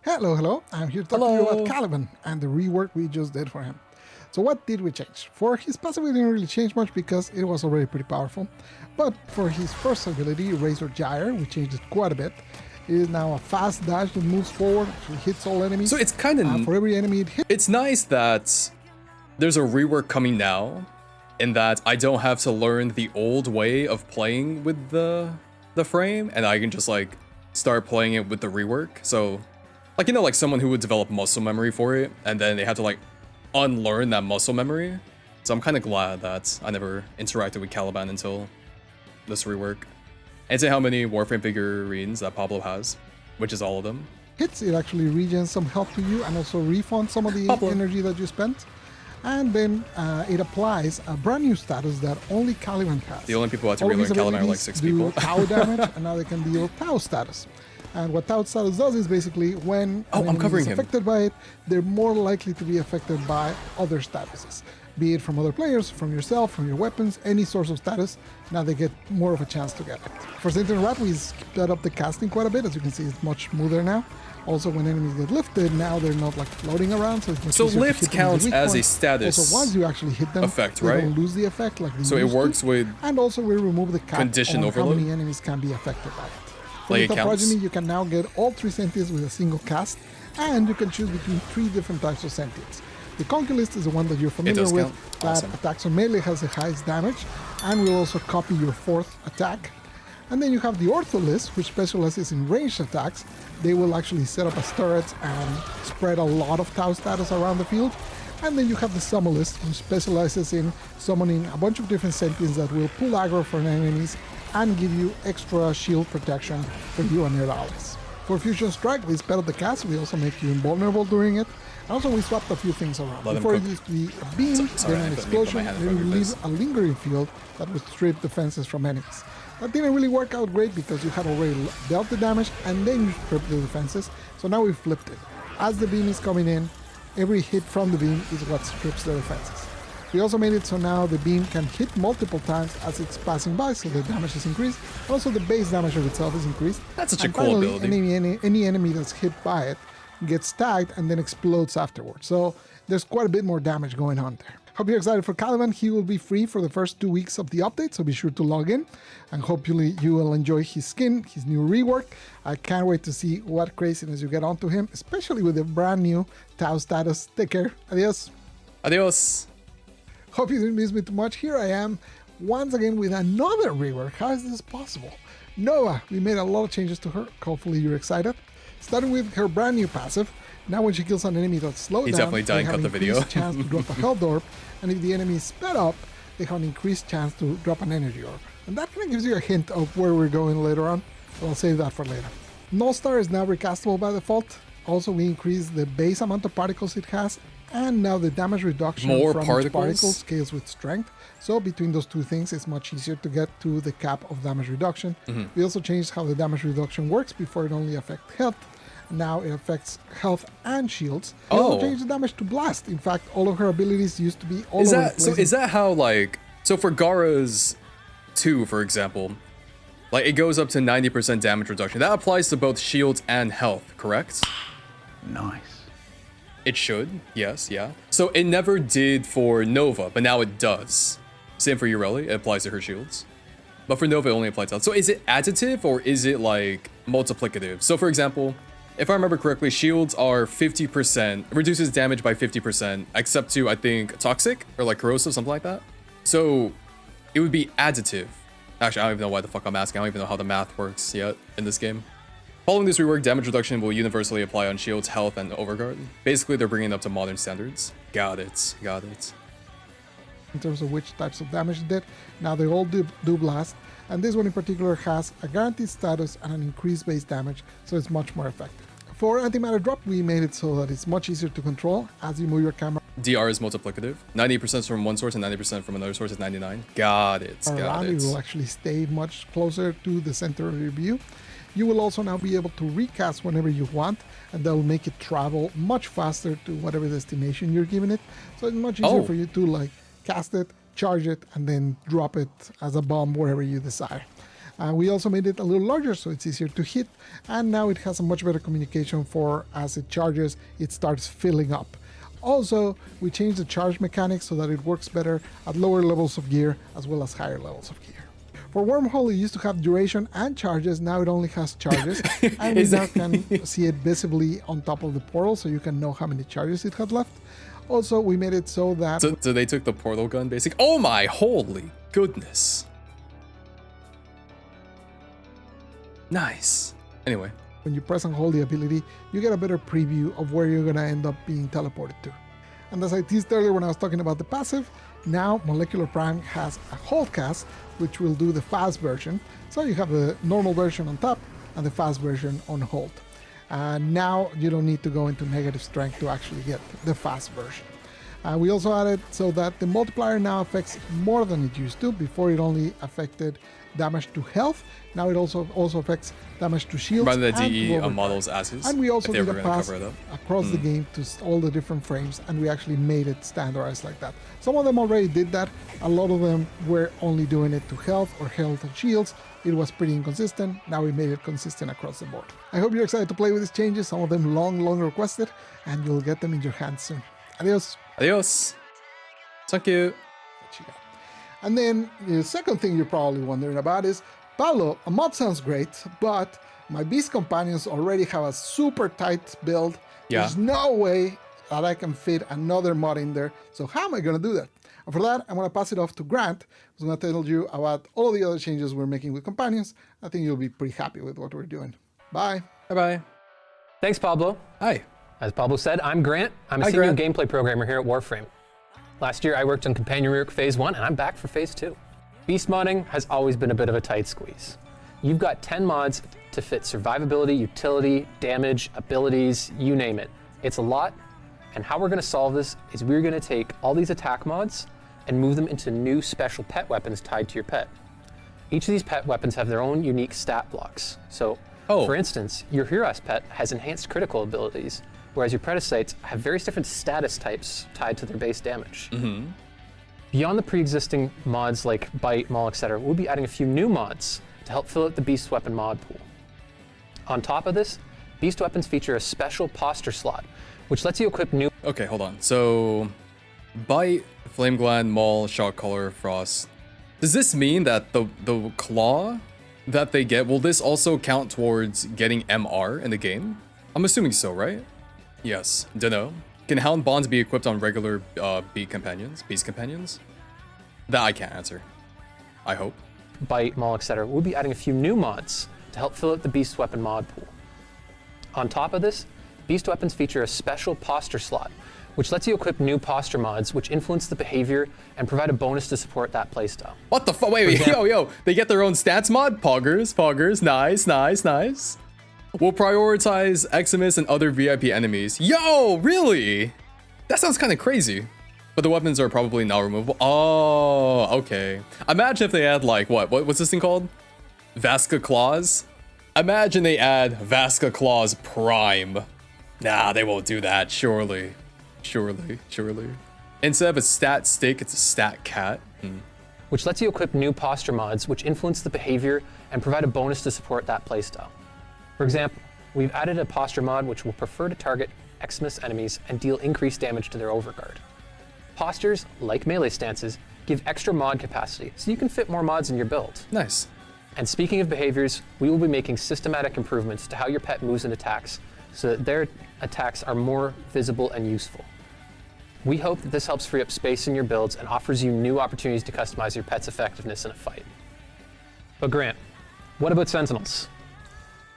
Hello, hello. I'm here to talk to you about Caliban and the rework we just did for him. So what did we change? For his passive, we didn't really change much because it was already pretty powerful. But for his first ability, Razor Gyre, we changed it quite a bit. It is now a fast dash that moves forward, actually hits all enemies. So it's kind of... for every enemy it hits. It's nice that there's a rework coming now, in that I don't have to learn the old way of playing with the frame, and I can just like start playing it with the rework. So like, you know, like someone who would develop muscle memory for it, and then they have to like unlearn that muscle memory. So I'm kind of glad that I never interacted with Caliban until this rework. And say how many Warframe figurines that Pablo has, which is all of them. Hits, it actually regens some health to you and also refunds some of the energy that you spent. And then it applies a brand new status that only Caliban has. The only people who have to relearn Caliban are like 6 people. Tau damage, and now they can deal Tau status. And what Tau status does is basically when an enemy is affected by it, they're more likely to be affected by other statuses. Be it from other players, from yourself, from your weapons, any source of status, now they get more of a chance to get it. For Sentinel Rat, we sped up the casting quite a bit. As you can see, it's much smoother now. Also, when enemies get lifted, now they're not like floating around, so it's much easier lift to hit counts them as a status. Also, once you actually hit them, effect, they right? don't lose the effect like they so it works to. with. And also, we remove the cap condition on overload? how many enemies can be affected by it. For Like the progeny, you can now get all 3 sentients with a single cast, and you can choose between 3 different types of sentients. The Conquest is the one that you're familiar with, that attacks on melee, has the highest damage, and will also copy your 4th attack. And then you have the Ortholist, which specializes in ranged attacks. They will actually set up as turrets and spread a lot of Tau status around the field. And then you have the Summonist, who specializes in summoning a bunch of different sentients that will pull aggro from enemies and give you extra shield protection for you and your allies. For Fusion Strike, we sped up the cast, we also make you invulnerable during it. And also we swapped a few things around. Before it used to be a beam, then an explosion, then you leave a lingering field that would strip defenses from enemies. That didn't really work out great because you had already dealt the damage and then you stripped the defenses. So now we flipped it. As the beam is coming in, every hit from the beam is what strips the defenses. We also made it so now the beam can hit multiple times as it's passing by, so the damage is increased. Also the base damage of itself is increased. That's such a cool ability. Any enemy that's hit by it gets tagged and then explodes afterwards. So there's quite a bit more damage going on there. Hope you're excited for Caliban. He will be free for the first 2 weeks of the update, so be sure to log in. And hopefully you will enjoy his skin, his new rework. I can't wait to see what craziness you get onto him, especially with the brand new Tau status. Take care. Adios. Adios. Hope you didn't miss me too much. Here I am, once again with another rework. How is this possible? Nova, we made a lot of changes to her. Hopefully you're excited. Starting with her brand new passive. Now when she kills an enemy that's slowed down, definitely they have cut an the video. increased chance to drop a health orb, and if the enemy is sped up, they have an increased chance to drop an energy orb. And that kind of gives you a hint of where we're going later on, but I'll save that for later. Null Star is now recastable by default. Also, we increased the base amount of particles it has, and now the damage reduction from particles scales with strength. So between those two things, it's much easier to get to the cap of damage reduction. We also changed how the damage reduction works. Before it only affected health. Now it affects health and shields. We also changed the damage to blast. In fact, all of her abilities used to be all over the place. So is that how, like, so for Gara's 2, for example, like it goes up to 90% damage reduction. That applies to both shields and health, correct? Nice. It should, yes, yeah. So it never did for Nova, but now it does. Same for Ureli, it applies to her shields. But for Nova, it only applies to health. So is it additive or is it like multiplicative? So for example, if I remember correctly, shields are 50%, reduces damage by 50%, except to, I think, toxic or like corrosive, something like that. So it would be additive. Actually, I don't even know why the fuck I'm asking. I don't even know how the math works yet in this game. Following this rework, damage reduction will universally apply on shields, health, and overguard. Basically, they're bringing it up to modern standards. Got it, got it. In terms of which types of damage it did, now they all do blast. And this one in particular has a guaranteed status and an increased base damage, so it's much more effective. For antimatter drop, we made it so that it's much easier to control as you move your camera. DR is multiplicative. 90% from one source and 90% from another source is 99. Got it, got it. It will actually stay much closer to the center of your view. You will also now be able to recast whenever you want, and that will make it travel much faster to whatever destination you're giving it. So it's much easier for you to like cast it, charge it, and then drop it as a bomb wherever you desire. We also made it a little larger so it's easier to hit, and now it has a much better communication for as it charges, it starts filling up. Also, we changed the charge mechanics so that it works better at lower levels of gear as well as higher levels of gear. For Wormhole, it used to have duration and charges. Now it only has charges, and we now can see it visibly on top of the portal, so you can know how many charges it had left. Also, we made it so that... So they took the portal gun, basically. Oh my holy goodness. Nice. Anyway. When you press and hold the ability, you get a better preview of where you're going to end up being teleported to. And as I teased earlier when I was talking about the passive, now Molecular Prime has a hold cast, which will do the fast version. So you have the normal version on top and the fast version on hold. And now you don't need to go into negative strength to actually get the fast version. We also added so that the multiplier now affects more than it used to. Before it only affected damage to health. Now it also affects damage to shields. Run the DE on models as is. And we also did a pass across the game to all the different frames, and we actually made it standardized like that. Some of them already did that. A lot of them were only doing it to health or health and shields. It was pretty inconsistent. Now we made it consistent across the board. I hope you're excited to play with these changes. Some of them long requested, and you'll get them in your hands soon. Adios. Adios. Thank you. And then the second thing you're probably wondering about is, Pablo, a mod sounds great, but my Beast companions already have a super tight build. Yeah. There's no way that I can fit another mod in there. So how am I going to do that? And for that, I'm going to pass it off to Grant, who's going to tell you about all the other changes we're making with companions. I think you'll be pretty happy with what we're doing. Bye. Bye-bye. Thanks, Pablo. Hi. As Pablo said, I'm Grant. I'm a senior gameplay programmer here at WARFRAME. Last year, I worked on Companion Rework Phase 1, and I'm back for Phase 2. Beast modding has always been a bit of a tight squeeze. You've got 10 mods to fit survivability, utility, damage, abilities, you name it. It's a lot, and how we're going to solve this is we're going to take all these attack mods and move them into new special pet weapons tied to your pet. Each of these pet weapons have their own unique stat blocks. So, for instance, your Hero's pet has enhanced critical abilities, whereas your Predicites have various different status types tied to their base damage. Beyond the pre-existing mods like Bite, Maul, etc., we'll be adding a few new mods to help fill out the Beast Weapon mod pool. On top of this, Beast Weapons feature a special posture slot, which lets you equip new... Okay, hold on. So, Bite, Flame Gland, Maul, Shock Collar, Frost. Does this mean that the claw that they get, will this also count towards getting MR in the game? I'm assuming so, right? Yes. Dunno. Can Hound Bonds be equipped on regular Beast companions? That I can't answer. I hope. Bite, Maul, etc. We'll be adding a few new mods to help fill out the Beast Weapon mod pool. On top of this, Beast Weapons feature a special posture slot, which lets you equip new posture mods which influence the behavior and provide a bonus to support that playstyle. What the fuck? Wait, yo, they get their own stats mod? Poggers, nice. We'll prioritize Eximus and other VIP enemies. Yo, really? That sounds kind of crazy. But the weapons are probably now removable. Oh, okay. Imagine if they add like, what's this thing called? Vasca Claws? Imagine they add Vasca Claws Prime. Nah, they won't do that, surely. Instead of a stat stick, it's a stat cat. Which lets you equip new posture mods which influence the behavior and provide a bonus to support that playstyle. For example, we've added a posture mod which will prefer to target Eximus enemies and deal increased damage to their overguard. Postures, like melee stances, give extra mod capacity, so you can fit more mods in your build. Nice. And speaking of behaviors, we will be making systematic improvements to how your pet moves and attacks, so that their attacks are more visible and useful. We hope that this helps free up space in your builds and offers you new opportunities to customize your pet's effectiveness in a fight. But Grant, what about Sentinels?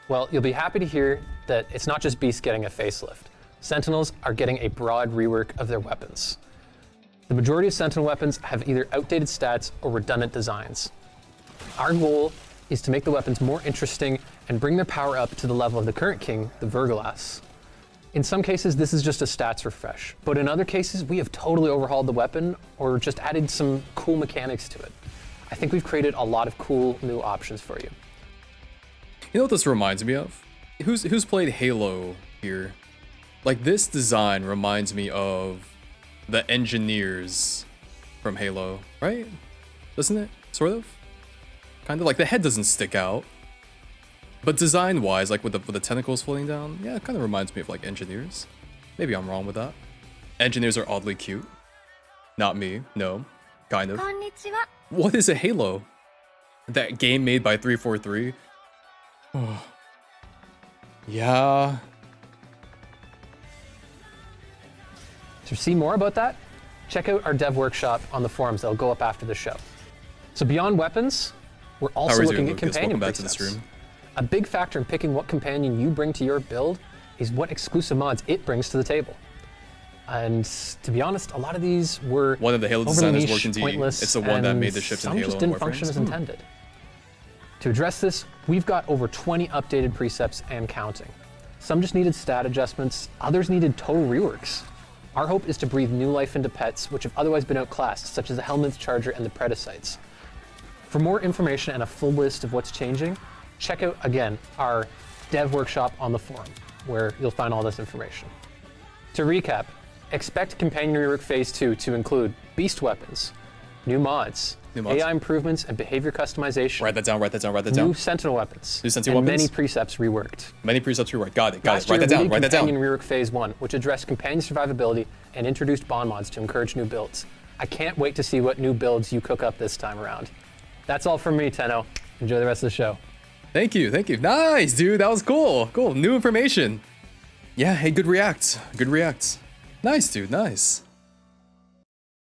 Well, you'll be happy to hear that it's not just Beasts getting a facelift. Sentinels are getting a broad rework of their weapons. The majority of Sentinel weapons have either outdated stats or redundant designs. Our goal is to make the weapons more interesting and bring their power up to the level of the current king, the Verglas. In some cases, this is just a stats refresh, but in other cases, we have totally overhauled the weapon or just added some cool mechanics to it. I think we've created a lot of cool new options for you. You know what this reminds me of? Who's played Halo here? Like, this design reminds me of the engineers from Halo, right? Doesn't it? Sort of? Kind of like the head doesn't stick out. But design-wise, like with the tentacles floating down, yeah, it kind of reminds me of like engineers. Maybe I'm wrong with that. Engineers are oddly cute. Not me, no. Kind of. What is a Halo? That game made by 343? Oh. Yeah. To see more about that, check out our dev workshop on the forums that'll go up after the show. So beyond weapons, we're also looking at companion Welcome back to the presets. stream. A big factor in picking what companion you bring to your build is what exclusive mods it brings to the table. And to be honest, a lot of these were one of the Halo designers worked in DE. It's the one that made the ships in Halo. Some just didn't function as intended. To address this, we've got over 20 updated precepts and counting. Some just needed stat adjustments, others needed total reworks. Our hope is to breathe new life into pets which have otherwise been outclassed, such as the Helminth Charger and the Predicites. For more information and a full list of what's changing, check out, again, our dev workshop on the forum, where you'll find all this information. To recap, expect Companion Rework Phase 2 to include beast weapons, new mods, AI improvements and behavior customization. Write that down, write that down, write that down. New Sentinel weapons. New Sentinel weapons. Many precepts reworked. Many precepts reworked. Got it, got it. Last year, Write that down, write that down. Companion Rework Phase 1, which addressed companion survivability and introduced bond mods to encourage new builds. I can't wait to see what new builds you cook up this time around. That's all from me, Tenno. Enjoy the rest of the show. Thank you, thank you. Nice, dude, that was cool. Cool, new information. Yeah, hey, good react. Good react. Nice, dude, nice.